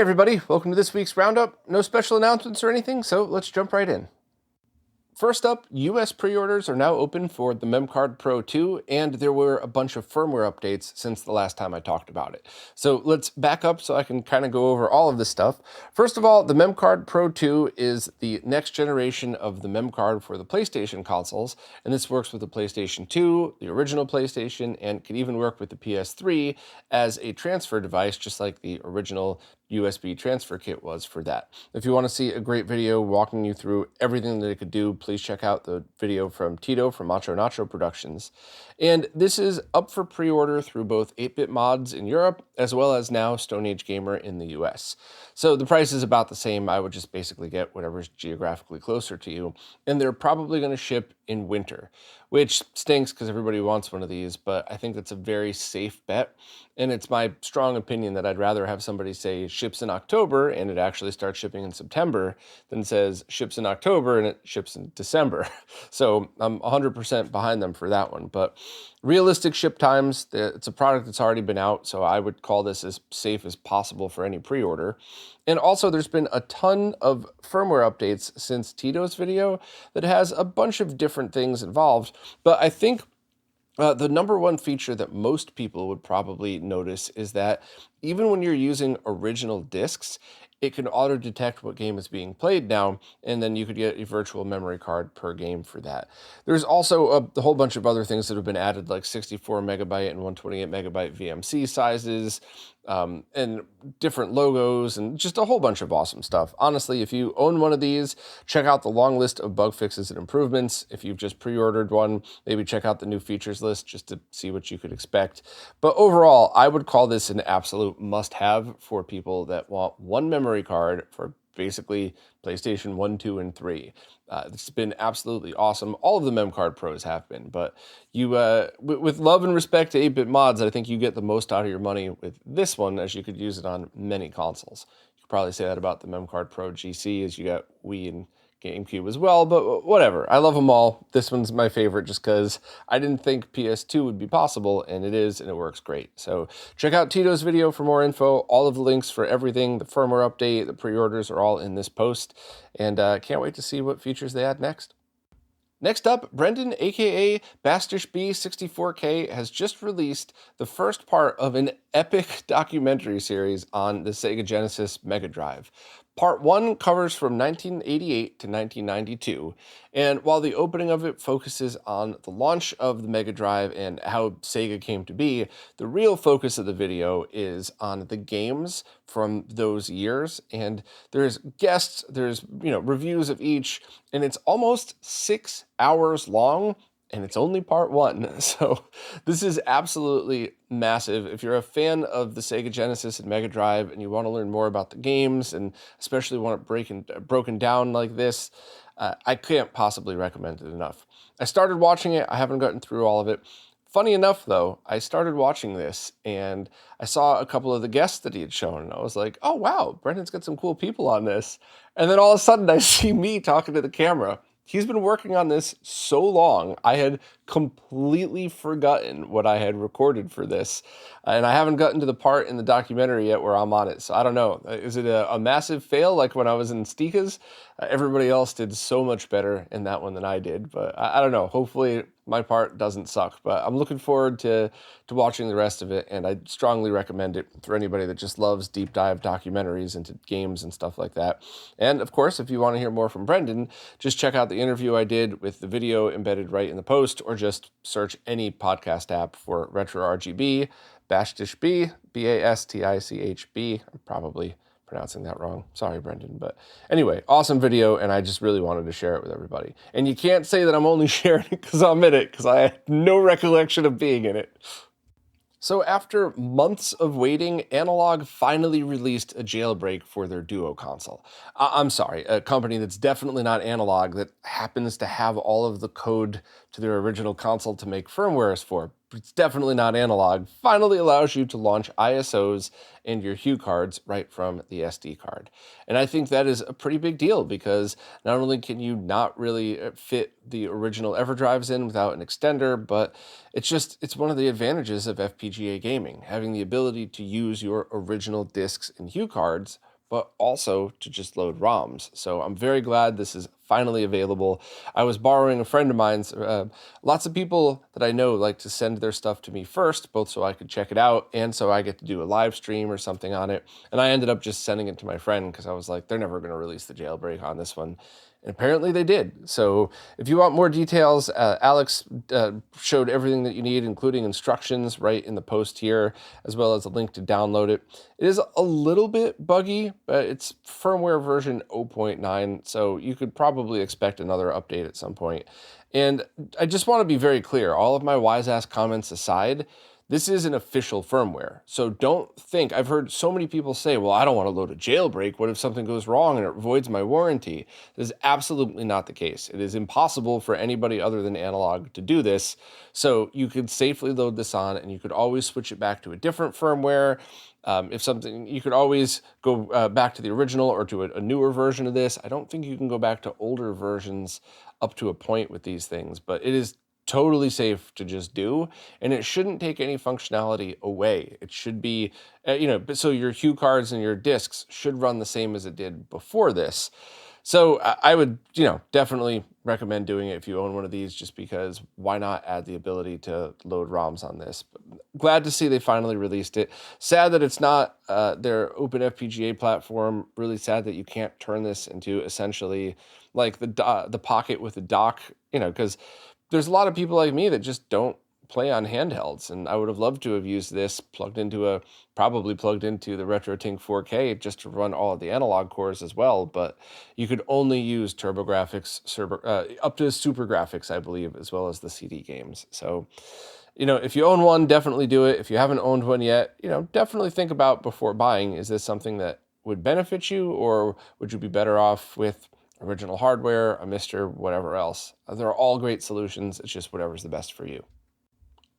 everybody, welcome to this week's Roundup. No special announcements or anything, so let's jump right in. First up, US pre-orders are now open for the MemCard Pro 2, and there were a bunch of firmware updates since the last time I talked about it. So let's back up so I can kind of go over all of this stuff. First of all, the MemCard Pro 2 is the next generation of the MemCard for the PlayStation consoles, and this works with the PlayStation 2, the original PlayStation, and can even work with the PS3 as a transfer device, just like the original USB transfer kit was for that. If you want to see a great video walking you through everything that it could do, please check out the video from Tito from Macho Nacho Productions. And this is up for pre-order through both 8-bit mods in Europe, as well as now Stone Age Gamer in the US. So the price is about the same. I would just basically get whatever's geographically closer to you. And they're probably going to ship in winter, which stinks because everybody wants one of these, but I think that's a very safe bet. And it's my strong opinion that I'd rather have somebody say ships in October and it actually starts shipping in September than says ships in October and it ships in December. So I'm 100% behind them for that one. But realistic ship times, it's a product that's already been out, so I would call this as safe as possible for any pre-order. And also there's been a ton of firmware updates since Tito's video that has a bunch of different things involved, but I think the number one feature that most people would probably notice is that even when you're using original discs, it can auto-detect what game is being played now, and then you could get a virtual memory card per game for that. There's also a whole bunch of other things that have been added, like 64 megabyte and 128 megabyte VMC sizes, and different logos, and just a whole bunch of awesome stuff. Honestly, if you own one of these, check out the long list of bug fixes and improvements. If you've just pre-ordered one, maybe check out the new features list just to see what you could expect. But overall, I would call this an absolute must-have for people that want one memory card for basically PlayStation 1, 2, and 3. It's been absolutely awesome. All of the MemCard Pros have been, but you, with love and respect to 8-bit mods, I think you get the most out of your money with this one, as you could use it on many consoles. You could probably say that about the MemCard Pro GC, as you got Wii and GameCube as well, but whatever. I love them all. This one's my favorite just because I didn't think PS2 would be possible, and it is, and it works great. So check out Tito's video for more info. All of the links for everything, the firmware update, the pre-orders are all in this post, and can't wait to see what features they add next. Next up, Brendan, aka Bastish-B64K, has just released the first part of an epic documentary series on the Sega Genesis Mega Drive. Part 1 covers from 1988 to 1992, and while the opening of it focuses on the launch of the Mega Drive and how Sega came to be, the real focus of the video is on the games from those years, and there's guests, there's reviews of each, and it's almost 6 hours long, and it's only part 1. So this is absolutely massive. If you're a fan of the Sega Genesis and Mega Drive and you want to learn more about the games, and especially want it broken down like this, I can't possibly recommend it enough. I started watching it. I haven't gotten through all of it. Funny enough, though, I started watching this and I saw a couple of the guests that he had shown, and I was like, oh, wow, Brendan's got some cool people on this. And then all of a sudden I see me talking to the camera. He's been working on this so long, I had completely forgotten what I had recorded for this. And I haven't gotten to the part in the documentary yet where I'm on it. So I don't know. Is it a massive fail like when I was in Stika's? Everybody else did so much better in that one than I did. But I don't know. Hopefully my part doesn't suck. But I'm looking forward to watching the rest of it. And I strongly recommend it for anybody that just loves deep dive documentaries into games and stuff like that. And of course, if you want to hear more from Brendan, just check out the interview I did with the video embedded right in the post, or just search any podcast app for RetroRGB, Bastish-B, B-A-S-T-I-C-H-B. I'm probably pronouncing that wrong. Sorry, Brendan. But anyway, awesome video, and I just really wanted to share it with everybody. And you can't say that I'm only sharing it because I'm in it, because I had no recollection of being in it. So after months of waiting, Analogue finally released a jailbreak for their Duo console. I'm sorry, a company that's definitely not Analogue, that happens to have all of the code to their original console to make firmwares for. It's definitely not Analogue, finally allows you to launch ISOs and your Hue cards right from the SD card. And I think that is a pretty big deal, because not only can you not really fit the original EverDrives in without an extender, but it's one of the advantages of FPGA gaming, having the ability to use your original discs and Hue cards but also to just load ROMs. So I'm very glad this is finally available. I was borrowing a friend of mine's. Lots of people that I know like to send their stuff to me first, both so I could check it out and so I get to do a live stream or something on it. And I ended up just sending it to my friend because I was like, they're never going to release the jailbreak on this one. And apparently they did. So if you want more details, Alex showed everything that you need, including instructions right in the post here, as well as a link to download it. It is a little bit buggy, but it's firmware version 0.9, so you could probably expect another update at some point. And I just want to be very clear, all of my wise-ass comments aside, this is an official firmware. So don't think, I've heard so many people say, well, I don't want to load a jailbreak. What if something goes wrong and it voids my warranty? This is absolutely not the case. It is impossible for anybody other than Analogue to do this. So you could safely load this on and you could always switch it back to a different firmware. If something, you could always go back to the original or to a newer version of this. I don't think you can go back to older versions up to a point with these things, but it is totally safe to just do, and it shouldn't take any functionality away. It should be, so your hue cards and your discs should run the same as it did before this. So I would, definitely recommend doing it if you own one of these, just because why not add the ability to load ROMs on this? But glad to see they finally released it. Sad that it's not their open FPGA platform. Really sad that you can't turn this into essentially like the Pocket with a dock, because there's a lot of people like me that just don't play on handhelds, and I would have loved to have used this probably plugged into the RetroTink 4K just to run all of the analog cores as well, but you could only use TurboGrafx up to Super Graphics, I believe, as well as the CD games. So, if you own one, definitely do it. If you haven't owned one yet, definitely think about before buying, is this something that would benefit you, or would you be better off with original hardware, a Mister, whatever else? They're all great solutions. It's just whatever's the best for you.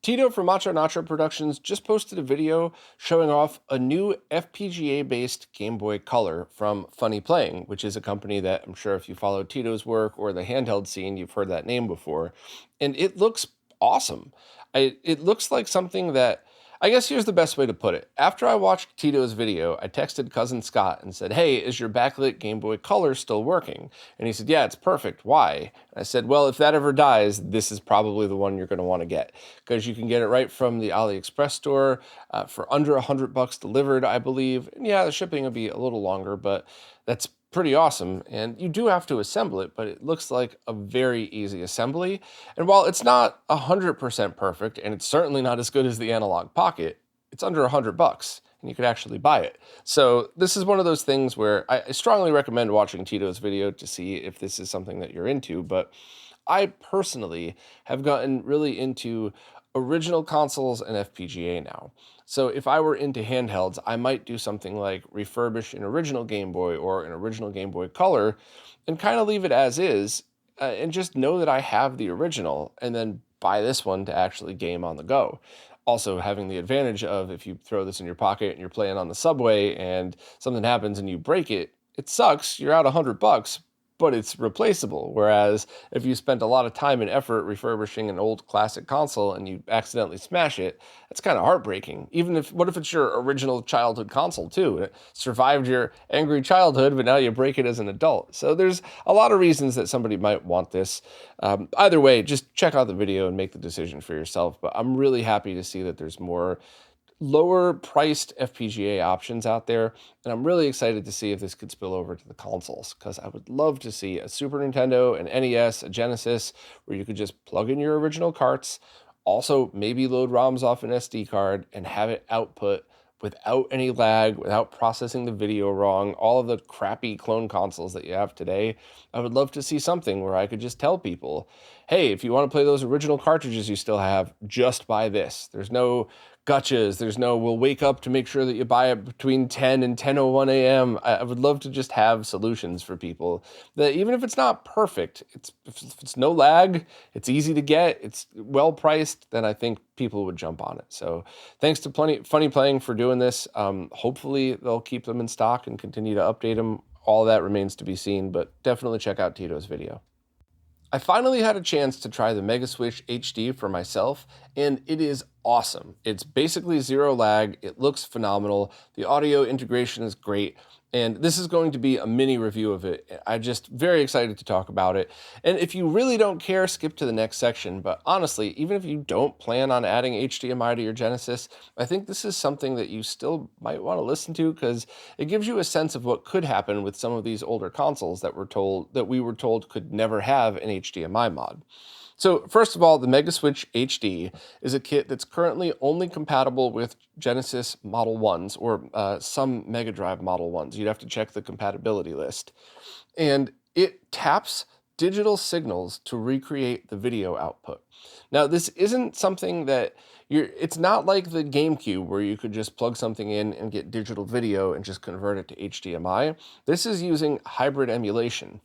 Tito from Macho Nacho Productions just posted a video showing off a new FPGA-based Game Boy Color from Funny Playing, which is a company that I'm sure if you follow Tito's work or the handheld scene, you've heard that name before. And it looks awesome. It looks like something that, I guess here's the best way to put it. After I watched Tito's video, I texted cousin Scott and said, hey, is your backlit Game Boy Color still working? And he said, yeah, it's perfect. Why? And I said, well, if that ever dies, this is probably the one you're going to want to get, because you can get it right from the AliExpress store for under $100 delivered, I believe. And yeah, the shipping will be a little longer, but that's pretty awesome. And you do have to assemble it, but it looks like a very easy assembly. And while it's not 100% perfect, and it's certainly not as good as the Analog Pocket, it's under $100 and you could actually buy it. So this is one of those things where I strongly recommend watching Tito's video to see if this is something that you're into. But I personally have gotten really into original consoles and FPGA now. So if I were into handhelds, I might do something like refurbish an original Game Boy or an original Game Boy Color and kind of leave it as is and just know that I have the original and then buy this one to actually game on the go. Also having the advantage of, if you throw this in your pocket and you're playing on the subway and something happens and you break it, it sucks, you're out $100, but it's replaceable. Whereas if you spent a lot of time and effort refurbishing an old classic console and you accidentally smash it, that's kind of heartbreaking. What if it's your original childhood console too? It survived your angry childhood, but now you break it as an adult. So there's a lot of reasons that somebody might want this. Either way, just check out the video and make the decision for yourself. But I'm really happy to see that there's more lower priced FPGA options out there, and I'm really excited to see if this could spill over to the consoles, because I would love to see a Super Nintendo, an NES, a Genesis, where you could just plug in your original carts, also maybe load ROMs off an SD card and have it output without any lag, without processing the video wrong, all of the crappy clone consoles that you have today. I would love to see something where I could just tell people, hey, if you want to play those original cartridges you still have, just buy this. There's no gotchas. There's no, we'll wake up to make sure that you buy it between 10 and 10:01 a.m. I would love to just have solutions for people that, even if it's not perfect, if it's no lag, it's easy to get, it's well priced, then I think people would jump on it. So thanks to Funny Playing for doing this. Hopefully they'll keep them in stock and continue to update them. All that remains to be seen, but definitely check out Tito's video. I finally had a chance to try the Megaswitch HD for myself, and it is awesome. It's basically zero lag, it looks phenomenal, the audio integration is great, And this is going to be a mini review of it. I'm just very excited to talk about it. And if you really don't care, skip to the next section. But honestly, even if you don't plan on adding HDMI to your Genesis, I think this is something that you still might want to listen to, because it gives you a sense of what could happen with some of these older consoles that we were told could never have an HDMI mod. So first of all, the Megaswitch HD is a kit that's currently only compatible with Genesis Model 1s or some Mega Drive Model 1s. You'd have to check the compatibility list. And it taps digital signals to recreate the video output. Now, this isn't something that it's not like the GameCube where you could just plug something in and get digital video and just convert it to HDMI. This is using hybrid emulation.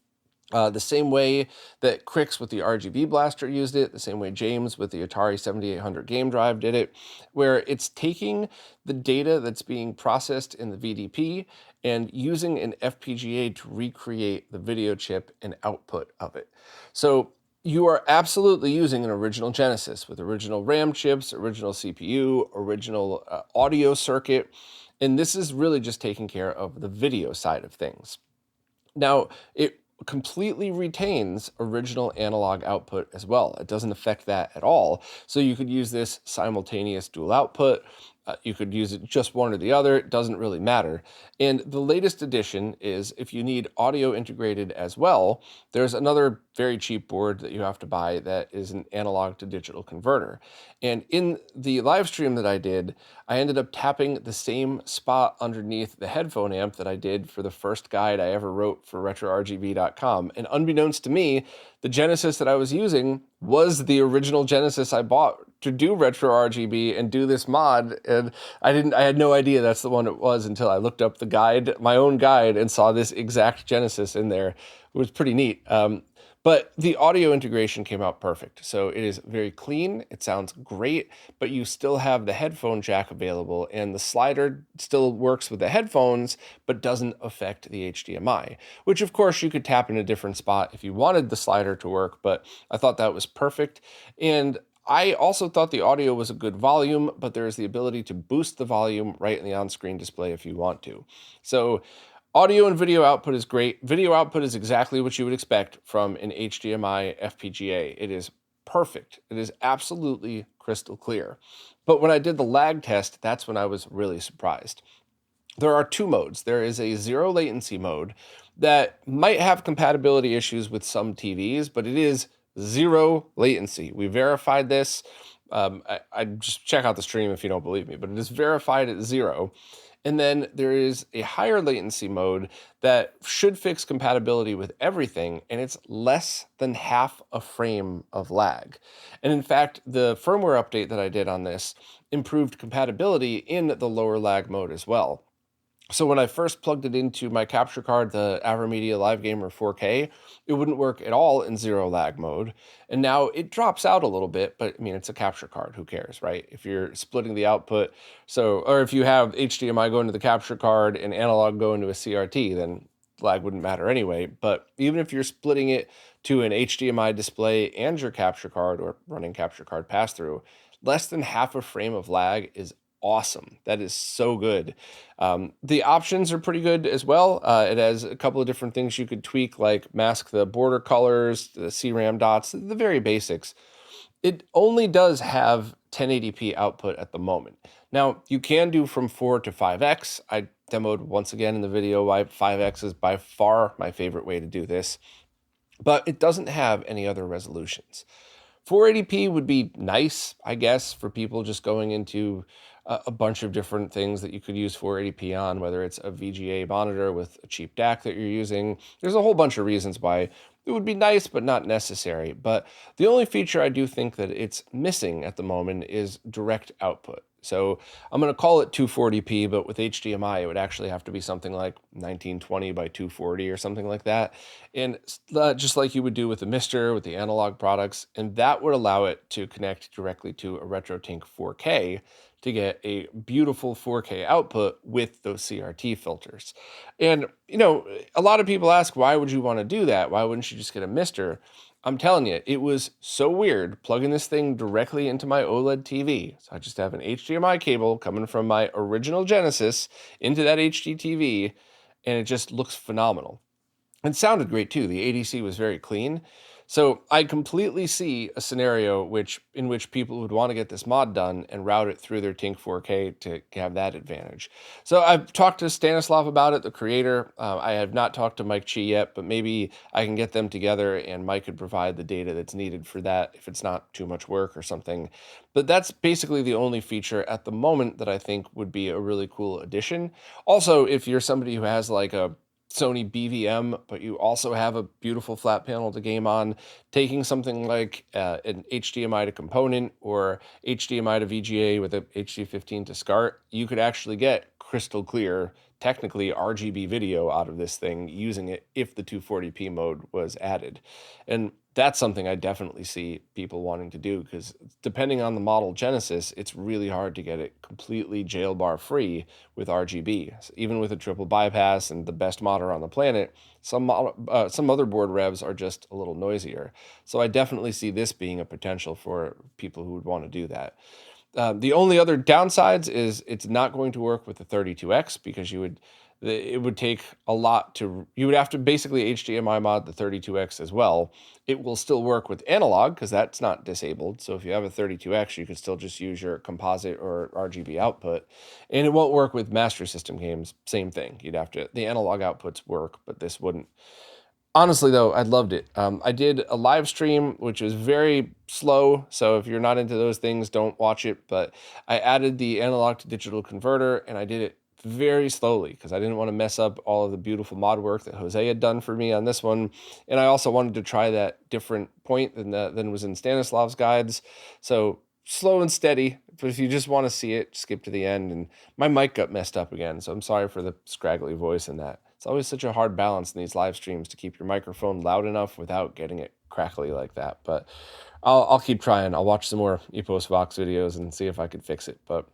The same way that Crix with the RGB blaster used it, the same way James with the Atari 7800 game drive did it, where it's taking the data that's being processed in the VDP and using an FPGA to recreate the video chip and output of it. So you are absolutely using an original Genesis with original RAM chips, original CPU, original audio circuit, and this is really just taking care of the video side of things. Now, it completely retains original analog output as well. It doesn't affect that at all. So you could use this simultaneous dual output. You could use it just one or the other. It doesn't really matter. And the latest addition is if you need audio integrated as well, there's another very cheap board that you have to buy that is an analog to digital converter. And in the live stream that I did, I ended up tapping the same spot underneath the headphone amp that I did for the first guide I ever wrote for RetroRGB.com. And unbeknownst to me, the Genesis that I was using was the original Genesis I bought to do RetroRGB and do this mod, and I had no idea that's the one it was until I looked up the guide, my own guide, and saw this exact Genesis in there. It was pretty neat. But the audio integration came out perfect. So it is very clean, it sounds great, but you still have the headphone jack available, and the slider still works with the headphones, but doesn't affect the HDMI, which of course you could tap in a different spot if you wanted the slider to work, but I thought that was perfect. And I also thought the audio was a good volume, but there's the ability to boost the volume right in the on-screen display if you want to. So audio and video output is great. Video output is exactly what you would expect from an HDMI FPGA. It is perfect. It is absolutely crystal clear. But when I did the lag test, that's when I was really surprised. There are two modes. There is a zero latency mode that might have compatibility issues with some TVs, but it is zero latency. We verified this. I just check out the stream if you don't believe me, but it is verified at 0. And then there is a higher latency mode that should fix compatibility with everything, and it's less than half a frame of lag. And in fact, the firmware update that I did on this improved compatibility in the lower lag mode as well. So when I first plugged it into my capture card, the AverMedia Live Gamer 4K, it wouldn't work at all in zero lag mode. And now it drops out a little bit, but I mean, it's a capture card, who cares, right? If you're splitting the output, or if you have HDMI going to the capture card and analog going to a CRT, then lag wouldn't matter anyway. But even if you're splitting it to an HDMI display and your capture card or running capture card pass-through, less than half a frame of lag is awesome. That is so good. The options are pretty good as well. It has a couple of different things you could tweak, like mask the border colors, the CRAM dots, the very basics. It only does have 1080p output at the moment. Now, you can do from 4 to 5x. I demoed once again in the video why 5x is by far my favorite way to do this, but it doesn't have any other resolutions. 480p would be nice, I guess, for people just going into a bunch of different things that you could use 480p on, whether it's a VGA monitor with a cheap DAC that you're using. There's a whole bunch of reasons why it would be nice, but not necessary. But the only feature I do think that it's missing at the moment is direct output. So I'm going to call it 240p, but with HDMI, it would actually have to be something like 1920 by 240 or something like that. And just like you would do with the Mister, with the analog products, and that would allow it to connect directly to a RetroTink 4K to get a beautiful 4K output with those CRT filters. And, you know, a lot of people ask, why would you want to do that? Why wouldn't you just get a Mister? I'm telling you, it was so weird plugging this thing directly into my OLED TV. So I just have an HDMI cable coming from my original Genesis into that HD TV, and it just looks phenomenal. It sounded great too. The ADC was very clean. So I completely see a scenario in which people would want to get this mod done and route it through their Tink 4K to have that advantage. So I've talked to Stanislav about it, the creator. I have not talked to Mike Chi yet, but maybe I can get them together and Mike could provide the data that's needed for that if it's not too much work or something. But that's basically the only feature at the moment that I think would be a really cool addition. Also, if you're somebody who has like a Sony BVM, but you also have a beautiful flat panel to game on, taking something like an HDMI to component or HDMI to VGA with a HD15 to SCART, you could actually get crystal clear, technically RGB video out of this thing using it if the 240p mode was added. And that's something I definitely see people wanting to do, because depending on the model Genesis, it's really hard to get it completely jailbar free with RGB. So even with a triple bypass and the best modder on the planet, some motherboard revs are just a little noisier. So I definitely see this being a potential for people who would want to do that. The only other downsides is it's not going to work with the 32X, because it would take a lot you would have to basically HDMI mod the 32X as well. It will still work with analog because that's not disabled. So if you have a 32X, you could still just use your composite or RGB output. And it won't work with Master System games. Same thing. The analog outputs work, but this wouldn't. Honestly, though, I loved it. I did a live stream, which was very slow, so if you're not into those things, don't watch it. But I added the analog to digital converter, and I did it very slowly because I didn't want to mess up all of the beautiful mod work that Jose had done for me on this one. And I also wanted to try that different point than was in Stanislav's guides. So slow and steady, but if you just want to see it, skip to the end. And my mic got messed up again, so I'm sorry for the scraggly voice in that. It's always such a hard balance in these live streams to keep your microphone loud enough without getting it crackly like that. But I'll keep trying. I'll watch some more Epos Vox videos and see if I could fix it. But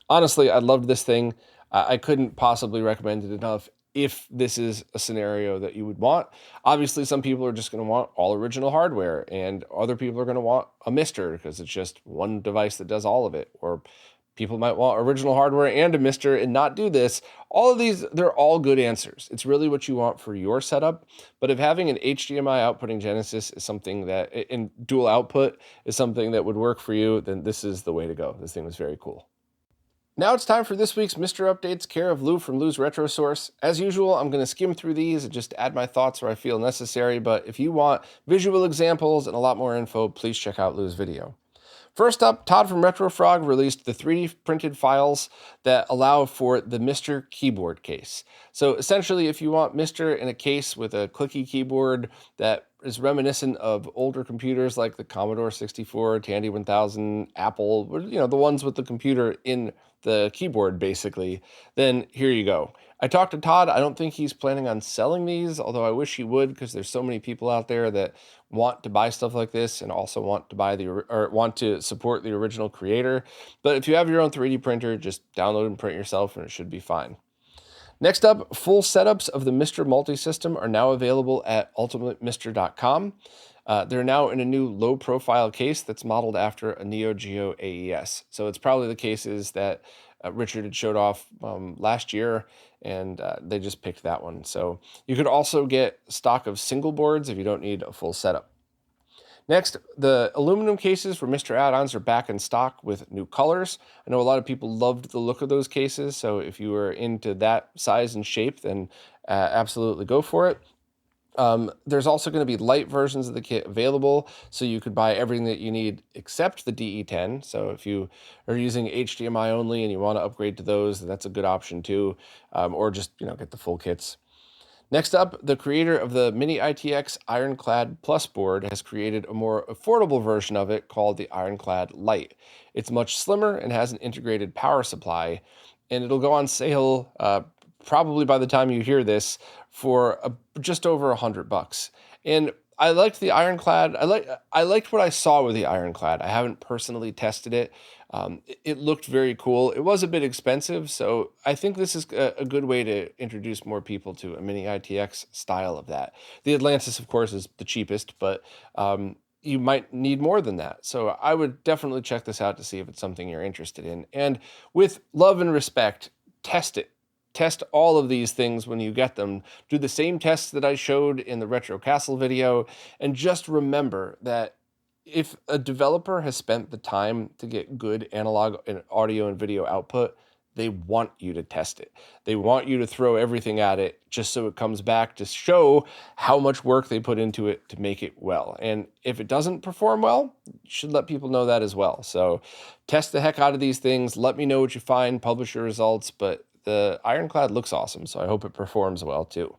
honestly, I loved this thing. I couldn't possibly recommend it enough if this is a scenario that you would want. Obviously, some people are just going to want all original hardware, and other people are going to want a Mister because it's just one device that does all of it. Or people might want original hardware and a Mister and not do this. All of these, they're all good answers. It's really what you want for your setup. But if having an HDMI outputting Genesis is something that, in dual output, is something that would work for you, then this is the way to go. This thing was very cool. Now it's time for this week's Mr. Updates, care of Lou from Lou's Retro Source. As usual, I'm going to skim through these and just add my thoughts where I feel necessary, but if you want visual examples and a lot more info, please check out Lou's video. First up, Todd from RetroFrog released the 3D printed files that allow for the Mr. keyboard case. So essentially, if you want Mr. in a case with a clicky keyboard that is reminiscent of older computers like the Commodore 64, Tandy 1000, Apple, the ones with the computer in the keyboard basically, then here you go. I talked to Todd. I don't think he's planning on selling these, although I wish he would, because there's so many people out there that want to buy stuff like this and also want to support the original creator. But if you have your own 3D printer, just download and print yourself and it should be fine. Next up, full setups of the Mr. Multisystem are now available at ultimatemr.com. They're now in a new low-profile case that's modeled after a Neo Geo AES. So it's probably the cases that Richard had showed off last year, and they just picked that one. So you could also get stock of single boards if you don't need a full setup. Next, the aluminum cases for Mr. Add-ons are back in stock with new colors. I know a lot of people loved the look of those cases, so if you were into that size and shape, then absolutely go for it. There's also going to be light versions of the kit available, so you could buy everything that you need except the DE10. So if you are using HDMI only and you want to upgrade to those, then that's a good option too, or just get the full kits. Next up, the creator of the Mini ITX Ironclad Plus board has created a more affordable version of it called the Ironclad Lite. It's much slimmer and has an integrated power supply, and it'll go on sale probably by the time you hear this for just over $100. And I liked the Ironclad. I liked what I saw with the Ironclad. I haven't personally tested it. It looked very cool. It was a bit expensive, so I think this is a good way to introduce more people to a Mini ITX style of that. The Atlantis, of course, is the cheapest, but you might need more than that. So I would definitely check this out to see if it's something you're interested in. And with love and respect, test it. test all of these things when you get them. Do the same tests that I showed in the Retro Castle video, and just remember that if a developer has spent the time to get good analog and audio and video output, they want you to test it. They want you to throw everything at it just so it comes back to show how much work they put into it to make it well. And if it doesn't perform well, you should let people know that as well. So test the heck out of these things. Let me know what you find, publish your results. But the Ironclad looks awesome, so I hope it performs well too.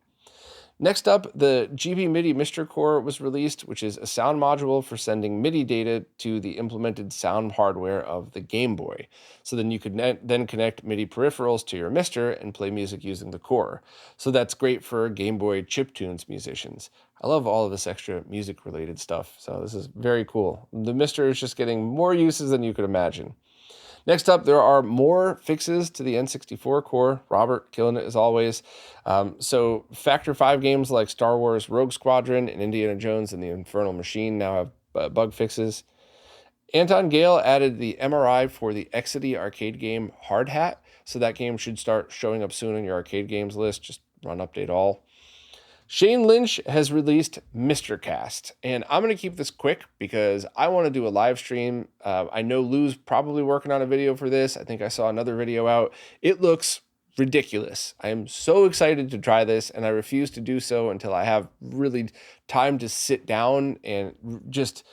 Next up, the GB MIDI Mister Core was released, which is a sound module for sending MIDI data to the implemented sound hardware of the Game Boy. So then you could then connect MIDI peripherals to your Mister and play music using the core. So that's great for Game Boy chiptunes musicians. I love all of this extra music-related stuff, so this is very cool. The Mister is just getting more uses than you could imagine. Next up, there are more fixes to the N64 core. Robert, killing it as always. So Factor 5 games like Star Wars Rogue Squadron and Indiana Jones and the Infernal Machine now have bug fixes. Anton Gale added the MRI for the Exidy arcade game Hard Hat. So that game should start showing up soon on your arcade games list. Just run update all. Shane Lynch has released Mr. Cast, and I'm going to keep this quick because I want to do a live stream. I know Lou's probably working on a video for this. I think I saw another video out. It looks ridiculous. I am so excited to try this, and I refuse to do so until I have really time to sit down and just,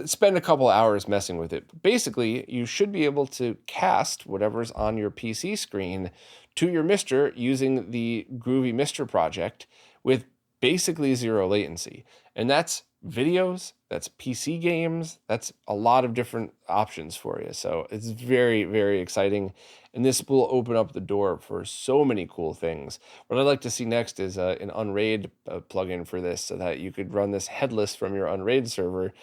spend a couple hours messing with it. Basically, you should be able to cast whatever's on your PC screen to your Mister using the Groovy Mister project with basically zero latency. And that's videos, that's PC games, that's a lot of different options for you. So it's very, very exciting. And this will open up the door for so many cool things. What I'd like to see next is an Unraid plugin for this so that you could run this headless from your Unraid server.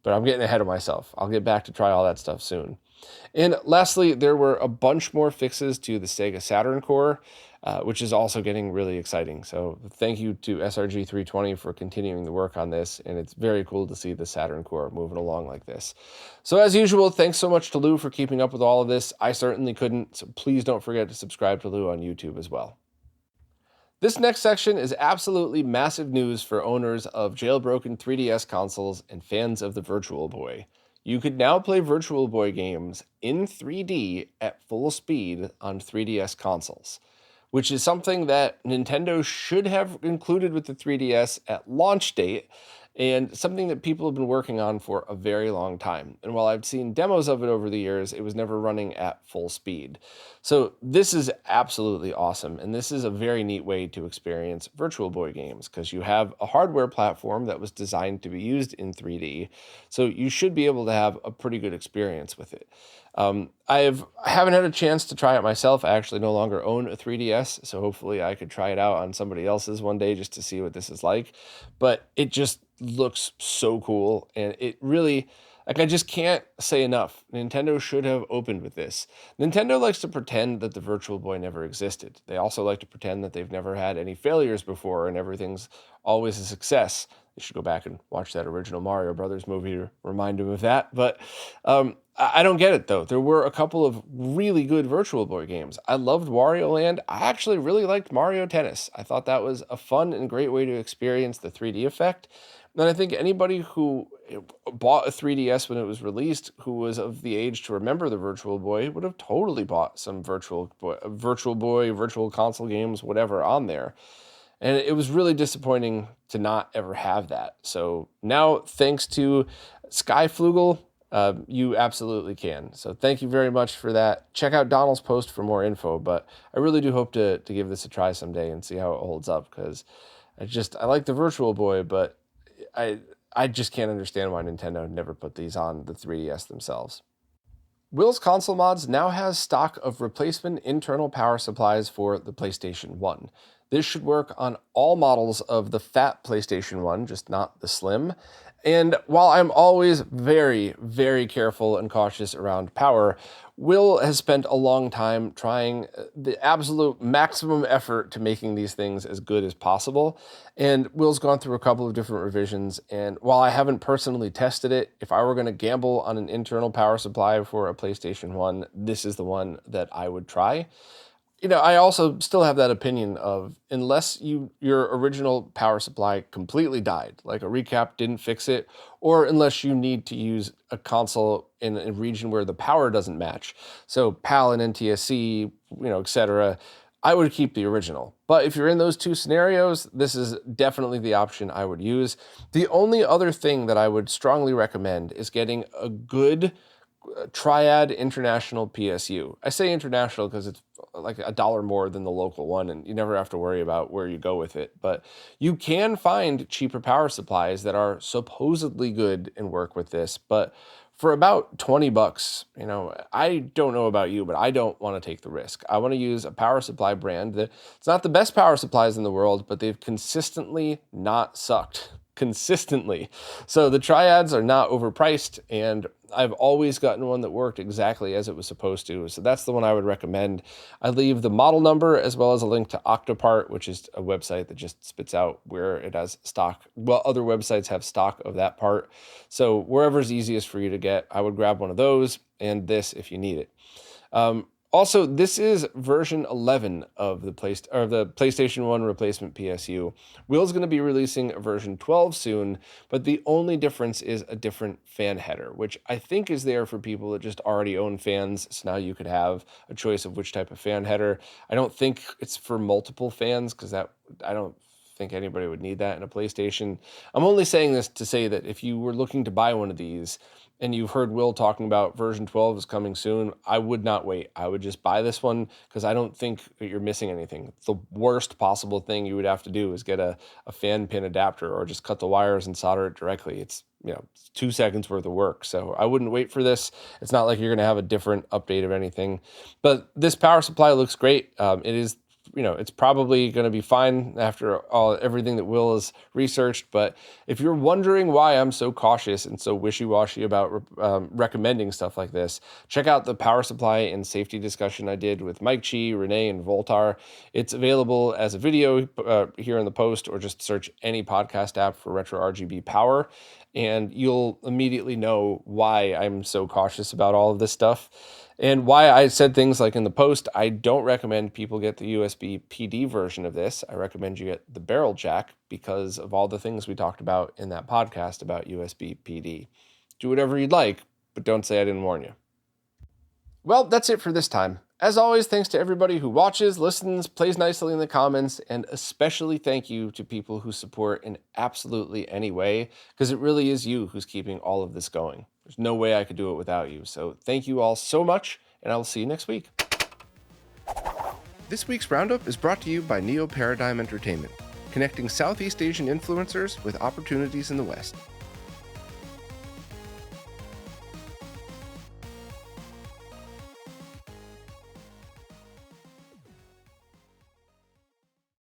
But I'm getting ahead of myself. I'll get back to try all that stuff soon. And lastly, there were a bunch more fixes to the Sega Saturn core, which is also getting really exciting. So thank you to SRG320 for continuing the work on this, and it's very cool to see the Saturn core moving along like this. So as usual, thanks so much to Lou for keeping up with all of this. I certainly couldn't, so please don't forget to subscribe to Lou on YouTube as well. This next section is absolutely massive news for owners of jailbroken 3DS consoles and fans of the Virtual Boy. You could now play Virtual Boy games in 3D at full speed on 3DS consoles, which is something that Nintendo should have included with the 3DS at launch date, and something that people have been working on for a very long time. And while I've seen demos of it over the years, it was never running at full speed. So this is absolutely awesome, and this is a very neat way to experience Virtual Boy games, because you have a hardware platform that was designed to be used in 3D, so you should be able to have a pretty good experience with it. I haven't had a chance to try it myself. I actually no longer own a 3DS, so hopefully I could try it out on somebody else's one day just to see what this is like. But it just looks so cool, and it really, I just can't say enough. Nintendo should have opened with this. Nintendo likes to pretend that the Virtual Boy never existed. They also like to pretend that they've never had any failures before and everything's always a success. You should go back and watch that original Mario Brothers movie to remind him of that. But I don't get it, though. There were a couple of really good Virtual Boy games. I loved Wario Land. I actually really liked Mario Tennis. I thought that was a fun and great way to experience the 3D effect. And I think anybody who bought a 3DS when it was released, who was of the age to remember the Virtual Boy, would have totally bought some Virtual Boy, Virtual Console games, whatever on there. And it was really disappointing to not ever have that. So now, thanks to Skyflugel, you absolutely can. So thank you very much for that. Check out Donald's post for more info, but I really do hope to give this a try someday and see how it holds up, because I like the Virtual Boy, but I just can't understand why Nintendo never put these on the 3DS themselves. Will's Console Mods now has stock of replacement internal power supplies for the PlayStation 1. This should work on all models of the fat PlayStation 1, just not the slim. And while I'm always very, very careful and cautious around power, Will has spent a long time trying the absolute maximum effort to making these things as good as possible. And Will's gone through a couple of different revisions. And while I haven't personally tested it, if I were going to gamble on an internal power supply for a PlayStation 1, this is the one that I would try. I also still have that opinion of unless your original power supply completely died, like a recap didn't fix it, or unless you need to use a console in a region where the power doesn't match, so PAL and NTSC, etc., I would keep the original. But if you're in those two scenarios, this is definitely the option I would use. The only other thing that I would strongly recommend is getting a good Triad International PSU. I say international because it's like $1 more than the local one, and you never have to worry about where you go with it. But you can find cheaper power supplies that are supposedly good and work with this. But for about 20 bucks, I don't know about you, but I don't want to take the risk. I want to use a power supply brand that it's not the best power supplies in the world, but they've consistently not sucked. Consistently. So the Triads are not overpriced, and I've always gotten one that worked exactly as it was supposed to. So that's the one I would recommend. I leave the model number as well as a link to Octopart, which is a website that just spits out where it has stock. Well, other websites have stock of that part. So wherever's easiest for you to get, I would grab one of those and this if you need it. Also, this is version 11 of the PlayStation 1 Replacement PSU. Will's going to be releasing a version 12 soon, but the only difference is a different fan header, which I think is there for people that just already own fans, so now you could have a choice of which type of fan header. I don't think it's for multiple fans, because I don't think anybody would need that in a PlayStation. I'm only saying this to say that if you were looking to buy one of these, and you've heard Will talking about version 12 is coming soon, I would not wait. I would just buy this one because I don't think that you're missing anything. The worst possible thing you would have to do is get a fan pin adapter or just cut the wires and solder it directly. It's 2 seconds worth of work. So I wouldn't wait for this. It's not like you're going to have a different update of anything. But this power supply looks great. It is it's probably going to be fine after everything that Will has researched. But if you're wondering why I'm so cautious and so wishy-washy about recommending stuff like this, check out the power supply and safety discussion I did with Mike Chi, Renee, and Voltar. It's available as a video here in the post, or just search any podcast app for RetroRGB power, and you'll immediately know why I'm so cautious about all of this stuff. And why I said things like in the post, I don't recommend people get the USB PD version of this. I recommend you get the barrel jack because of all the things we talked about in that podcast about USB PD. Do whatever you'd like, but don't say I didn't warn you. Well, that's it for this time. As always, thanks to everybody who watches, listens, plays nicely in the comments, and especially thank you to people who support in absolutely any way, because it really is you who's keeping all of this going. There's no way I could do it without you. So thank you all so much, and I will see you next week. This week's Roundup is brought to you by Neo Paradigm Entertainment, connecting Southeast Asian influencers with opportunities in the West.